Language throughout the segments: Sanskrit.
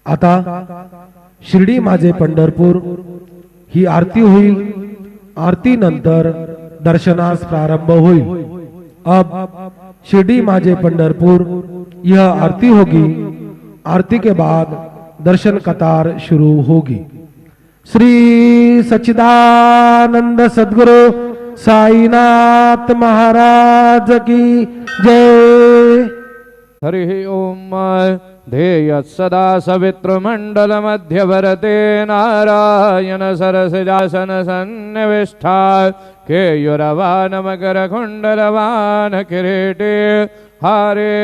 आता शिर्डी माझे पंढरपूर ही आरती होईल। आरती नंतर दर्शनास प्रारंभ होईल। अब शिर्डी माझे पंढरपुर यह आरती होगी। आरती के बाद दर्शन कतार शुरू होगी। श्री सच्चिदानंद सद्गुरु साईनाथ महाराज की जय। हरि ओम। ध्येय सदा सवितृमंडल मध्यवर्ते नारायण सरसिजासन सन्निविष्टा केयुरवान मकर कुंडलवान किरीटे हारे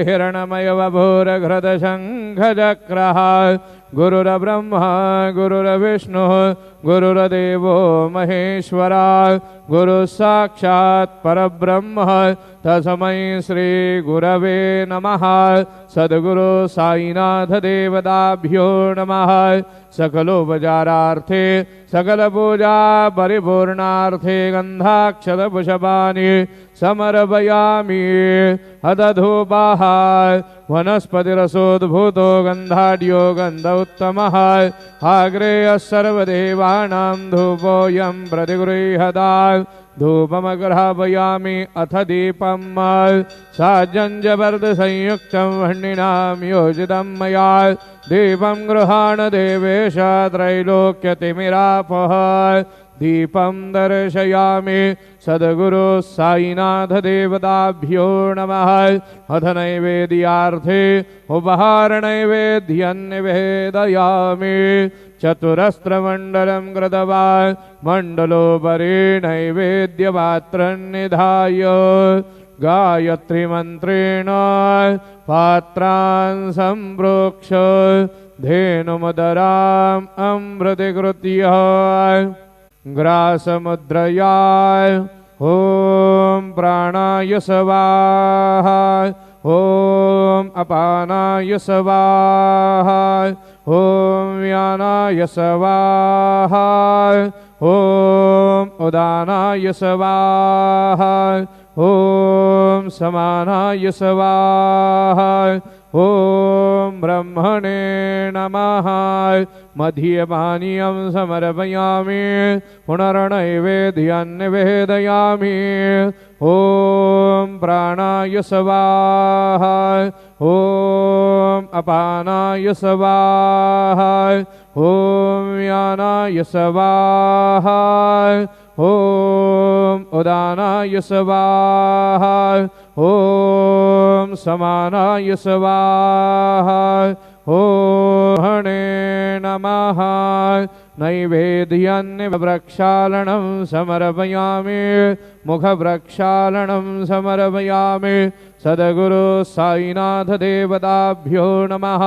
हिरणमय वभूरघृत शंख चक्रः गुरुर्ब्रह्मा गुरुर्विष्णु गुरुर्देवो महेश्वरा गुरु साक्षात् परब्रह्म तस्मै श्री गुरवे नमः। सद्गुरु साईनाथ देवताभ्यो नमः। सकलोपचारार्थे सकल पूजा परिपूर्णार्थे गंधाक्षत पुष्पाणि समर्पयामि। हतधूपाः वनस्पतिरसोद्भूतो गंधाढ्यो गंध उत्तमः आग्रेयः सर्वदेवानां धूपोऽयं प्रतिगृह्यताम्। धूपमग्रापयामि अथ दीपं साजञ्जवर्धसंयुक्तं वह्निनां योजितं मया। दीपं गृहाण देवेश त्रैलोक्यतिमिरापः। दीपं दर्शयामि। सद्गुरु साईनाथ देवताभ्यो नमः। अथ नैवेद्यार्थे उपहार नैवेद्यं निवेदयामि। चतुरस्त्रमण्डलं कृत्वा मण्डलोपरि नैवेद्यपात्रं निधाय गायत्री मंत्रेण पात्रान् सम्प्रोक्ष धेनुमुदराम् अमृतीकृत्य ग्रासमुद्रया ॐ प्राणाय स्वाहा ॐ अपानाय स्वाहा ॐ व्यानाय स्वाहा ॐ उदानाय स्वाहा ॐ समानाय स्वाहा ॐ ब्रह्मणे नमः। मध्यपानीयं समर्पयामि। पुनर्नैवेद्यं निवेदयामि। ॐ प्राणाय स्वाहा ॐ अपानाय स्वाहा ॐ व्यानाय स्वाहा ॐ उदानाय स्वाहा ॐ समानाय स्वाहा ॐ हणे नमः। नैवेद्यं प्रक्षालनं समर्पयामि। मुखप्रक्षालनं समर्पयामि। सद्गुरु साईनाथ देवताभ्यो नमः।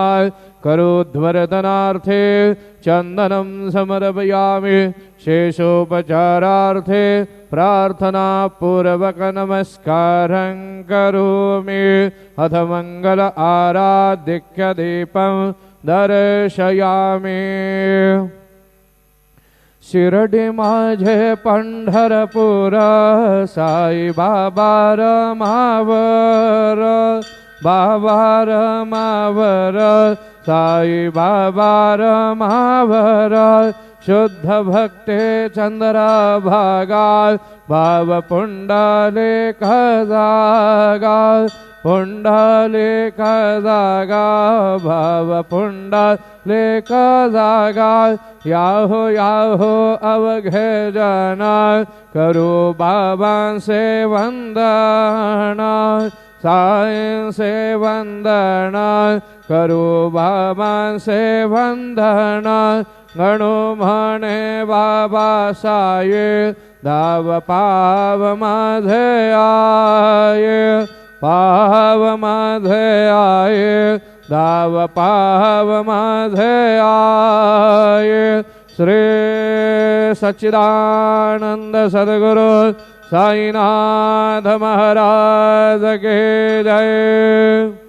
करोद्वर्धनार्थे चंदनं समर्पयामि। शेषोपचारार्थे प्रार्थना पूर्वक नमस्कारं करोमि। अथ मंगल आराधिक्य दीपं दर्शयामि। शिर्डी माझे पंढरपूर साई बाबा रमावर बाबा रमावर साई बाबा रमावर शुद्ध भक्ते चंद्रभागा भाव पुंडलिक जागा पुंडलिक जागा भाव पुंडलिक जागा। याहो अवघे जना करो बाबा से वंदना साईं से वंदना करो बाबा से वंदना। गणो म्हणे बाबा साये दाव पाव माझे आये पाव माझे आये दाव पाव माझे आये। श्री सच्चिदानंद सद्गुरु साईनाथ महाराज के जय।